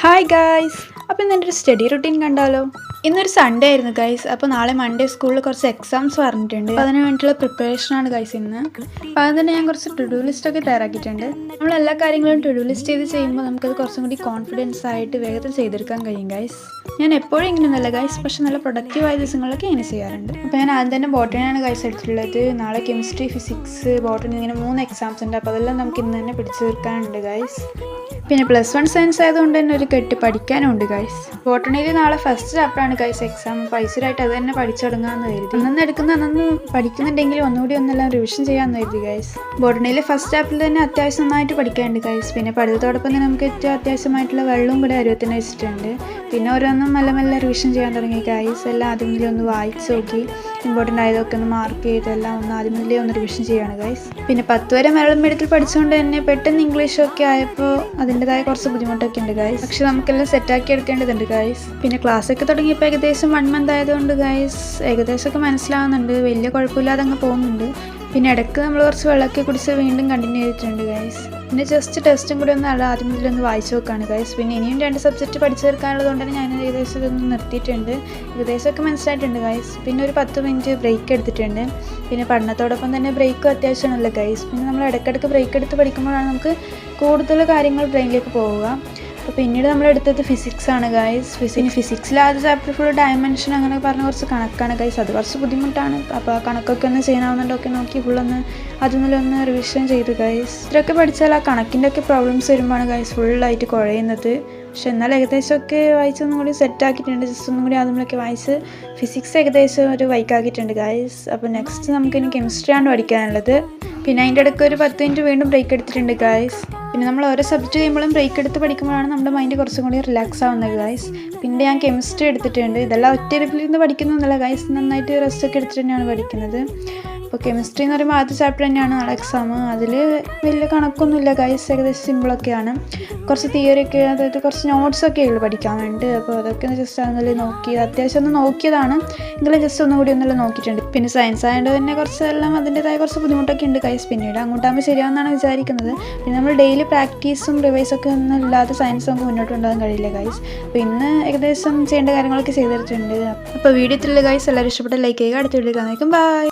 Hi guys, അപ്പോൾ ഇന്നെൻ്റെ ഒരു സ്റ്റഡി റുട്ടീൻ കണ്ടാലോ. ഇന്നൊരു സൺഡേ ആയിരുന്നു ഗൈസ്. അപ്പോൾ നാളെ മൺഡേ സ്കൂളിൽ കുറച്ച് എക്സാംസ് പറഞ്ഞിട്ടുണ്ട്. അപ്പോൾ അതിന് വേണ്ടിയിട്ടുള്ള പ്രിപ്പറേഷനാണ് ഗൈസ് ഇന്ന്. അപ്പോൾ അതിന് തന്നെ ഞാൻ കുറച്ച് ടു ഡു ലിസ്റ്റൊക്കെ തയ്യാറാക്കിയിട്ടുണ്ട്. നമ്മൾ എല്ലാ കാര്യങ്ങളും ടു ഡു ലിസ്റ്റ് ചെയ്ത് ചെയ്യുമ്പോൾ നമുക്കത് കുറച്ചും കൂടി കോൺഫിഡൻസ് ആയിട്ട് വേഗത്തിൽ ചെയ്തെടുക്കാൻ കഴിയും ഗൈസ്. ഞാൻ എപ്പോഴും ഇങ്ങനെയൊന്നുമല്ല ഗൈസ്, പക്ഷെ നല്ല പ്രൊഡക്റ്റീവായ ദിവസങ്ങളിലൊക്കെ ഇങ്ങനെ ചെയ്യാറുണ്ട്. അപ്പോൾ ഞാൻ ആദ്യം തന്നെ ബോട്ടണിയാണ് ഗൈസ് എടുത്തിട്ടുള്ളത്. നാളെ കെമിസ്ട്രി, ഫിസിക്സ്, ബോട്ടണി ഇങ്ങനെ 3 എക്സാംസ് ഉണ്ട്. അപ്പോൾ അതെല്ലാം നമുക്ക് ഇന്ന് തന്നെ പിടിച്ചു തീർക്കാനുണ്ട് ഗൈസ്. പിന്നെ +1 സയൻസ് ആയതുകൊണ്ട് തന്നെ ഒരു കെട്ട് പഠിക്കാനും ഉണ്ട് ഗൈസ്. ബോട്ടണിയിൽ നാളെ ഫസ്റ്റ് ചാപ്റ്ററാണ് ഗൈസ് എക്സാം. അപ്പോൾ ഐശ്വര്യമായിട്ട് അത് തന്നെ പഠിച്ചു തുടങ്ങാമെന്ന് കരുതി. അന്നൊന്ന് പഠിക്കുന്നുണ്ടെങ്കിൽ ഒന്നുകൂടി ഒന്നെല്ലാം റിവിഷൻ ചെയ്യാമെന്ന് കരുതി ഗൈസ്. ബോട്ടണിയിലെ ഫസ്റ്റ് ചാപ്റ്ററിൽ തന്നെ അത്യാവശ്യം നന്നായിട്ട് പഠിക്കാനുണ്ട് ഗൈസ്. പിന്നെ പഠിത്തത്തോടൊപ്പം തന്നെ നമുക്ക് ഏറ്റവും അത്യാവശ്യമായിട്ടുള്ള വെള്ളവും കൂടെ അരുവത്തിന് വെച്ചിട്ടുണ്ട്. പിന്നെ ഓരോന്നും മെല്ലെ മെല്ലെ റിവിഷൻ ചെയ്യാൻ തുടങ്ങി ഗൈസ്. എല്ലാം ആദ്യം മുതലേ ഒന്ന് വായിച്ച് നോക്കി ഇമ്പോർട്ടൻ്റ് ആയതൊക്കെ ഒന്ന് മാർക്ക് ചെയ്ത് എല്ലാം ഒന്ന് ആദ്യം മുതലേ ഒന്ന് റിവിഷൻ ചെയ്യുകയാണ് ഗൈസ്. പിന്നെ 10 വരെ മലയാളം മീഡിയത്തിൽ പഠിച്ചുകൊണ്ട് തന്നെ പെട്ടെന്ന് ഇംഗ്ലീഷൊക്കെ ആയപ്പോൾ അതിൻ്റെതായ കുറച്ച് ബുദ്ധിമുട്ടൊക്കെ ഉണ്ട് ഗൈസ്. പക്ഷെ നമുക്കെല്ലാം സെറ്റാക്കി എടുക്കേണ്ടതുണ്ട് ഗൈസ്. പിന്നെ ക്ലാസ്സൊക്കെ തുടങ്ങിയപ്പോൾ ഏകദേശം 1 മന്ത് ആയതുകൊണ്ട് ഗൈസ് ഏകദേശമൊക്കെ മനസ്സിലാവുന്നുണ്ട്. വലിയ കുഴപ്പമില്ലാതെ അങ്ങ് പോകുന്നുണ്ട്. പിന്നെ ഇടയ്ക്ക് നമ്മൾ കുറച്ച് വെള്ളമൊക്കെ കുടിച്ച് വീണ്ടും കണ്ടിന്യൂ ചെയ്തിട്ടുണ്ട് ഗൈസ്. പിന്നെ ജസ്റ്റ് ടെസ്റ്റും കൂടി ഒന്ന് ആദ്യം മുതലൊന്ന് വായിച്ചു നോക്കുകയാണ് ഗൈസ്. പിന്നെ ഇനിയും 2 സബ്ജക്റ്റ് പഠിച്ചു തീർക്കാനുള്ളത് കൊണ്ട് തന്നെ ഞാൻ ഏകദേശം ഇതൊന്ന് നിർത്തിയിട്ടുണ്ട്. ഏകദേശമൊക്കെ മനസ്സിലായിട്ടുണ്ട് ഗൈസ്. പിന്നെ ഒരു 10 മിനിറ്റ് ബ്രേക്ക് എടുത്തിട്ടുണ്ട്. പിന്നെ പഠനത്തോടൊപ്പം തന്നെ ബ്രേക്കും അത്യാവശ്യമാണല്ലോ ഗൈസ്. പിന്നെ നമ്മൾ ഇടയ്ക്കിടയ്ക്ക് ബ്രേക്ക് എടുത്ത് പഠിക്കുമ്പോഴാണ് നമുക്ക് കൂടുതൽ കാര്യങ്ങൾ ബ്രെയിനിലേക്ക് പോവുക. അപ്പോൾ പിന്നീട് നമ്മളെടുത്തത് ഫിസിക്സ് ആണ് ഗൈസ്. ഫിസിക്സിൽ ആദ്യ ചാപ്റ്റർ ഫുൾ ഡയമെൻഷൻ അങ്ങനെ പറഞ്ഞ കുറച്ച് കണക്കാണ് ഗൈസ്. അത് കുറച്ച് ബുദ്ധിമുട്ടാണ്. അപ്പോൾ ആ കണക്കൊക്കെ ഒന്ന് ചെയ്യാനാവുന്നുണ്ടൊക്കെ നോക്കി ഫുള്ളൊന്ന് അതിലൊന്ന് റിവിഷൻ ചെയ്തു ഗൈസ്. ഇത്രയൊക്കെ പഠിച്ചാൽ ആ കണക്കിൻ്റെ ഒക്കെ പ്രോബ്ലംസ് വരുമ്പോഴാണ് ഗൈസ് ഫുള്ളായിട്ട് കുഴയുന്നത്. പക്ഷെ എന്നാൽ ഏകദേശമൊക്കെ വായിച്ചൊന്നും കൂടി സെറ്റാക്കിയിട്ടുണ്ട്. ജസ്റ്റ് ഒന്നും കൂടി അതുമ്പോഴൊക്കെ വായിച്ച് ഫിസിക്സ് ഏകദേശം ഒരു വൈക്കാക്കിയിട്ടുണ്ട് ഗൈസ്. അപ്പോൾ നെക്സ്റ്റ് നമുക്കിനി കെമിസ്ട്രിയാണ് പഠിക്കാനുള്ളത്. പിന്നെ അതിൻ്റെ ഇടയ്ക്ക് ഒരു 10 മിനിറ്റ് വീണ്ടും ബ്രേക്ക് എടുത്തിട്ടുണ്ട് ഗൈസ്. പിന്നെ നമ്മൾ ഓരോ സബ്ജക്റ്റ് ചെയ്യുമ്പോഴും ബ്രേക്ക് എടുത്ത് പഠിക്കുമ്പോഴാണ് നമ്മുടെ മൈൻഡ് കുറച്ചും കൂടി റിലാക്സ് ആവുന്നത് ഗൈസ്. പിന്നെ ഞാൻ കെമിസ്ട്രി എടുത്തിട്ടുണ്ട്. ഇതെല്ലാം ഒറ്റ ഇരുന്ന് പഠിക്കുന്നൊന്നുമല്ല ഗൈസ്, നന്നായിട്ട് റെസ്റ്റ് ഒക്കെ എടുത്തിട്ട് തന്നെയാണ് പഠിക്കുന്നത്. അപ്പോൾ കെമിസ്ട്രി എന്ന് പറയുമ്പോൾ ആദ്യ ചാപ്റ്റർ തന്നെയാണ് നാളെ എക്സാം. അതിൽ വലിയ കണക്കൊന്നുമില്ല ഗൈസ്, ഏകദേശം സിമ്പിളൊക്കെയാണ്. കുറച്ച് തിയറിയൊക്കെ, അതായത് കുറച്ച് നോട്ട്സൊക്കെ ഉള്ളൂ പഠിക്കാൻ വേണ്ടി. അപ്പോൾ അതൊക്കെ ജസ്റ്റ് അതൊന്നുമില്ല നോക്കി, അത്യാവശ്യം ഒന്ന് നോക്കിയതാണ് എങ്കിലും ജസ്റ്റ് ഒന്നുകൂടി ഒന്നുമില്ല നോക്കിയിട്ടുണ്ട്. പിന്നെ സയൻസ് ആയതുകൊണ്ട് തന്നെ കുറച്ചെല്ലാം അതിൻ്റെതായ കുറച്ച് ബുദ്ധിമുട്ടൊക്കെ ഉണ്ട് ഗൈസ്. പിന്നീട് അങ്ങോട്ടാകുമ്പോൾ ശരിയാണെന്നാണ് വിചാരിക്കുന്നത്. പിന്നെ നമ്മൾ ഡെയിലി പ്രാക്ടീസും റിവൈസൊക്കെ ഒന്നും ഇല്ലാതെ സയൻസ് നമുക്ക് മുന്നോട്ട് കൊണ്ടുപോകാൻ കഴിയില്ല ഗൈസ്. അപ്പോൾ ഇന്ന് ഏകദേശം ചെയ്യേണ്ട കാര്യങ്ങളൊക്കെ ചെയ്തിട്ടുണ്ട്. അപ്പോൾ വീഡിയോ ഇത്രയുള്ള ഗൈസ്. എല്ലാവരും ഇഷ്ടപ്പെട്ട ലൈക്ക് ചെയ്യുക. അടുത്ത വീഡിയോ കാണാം. ബൈ.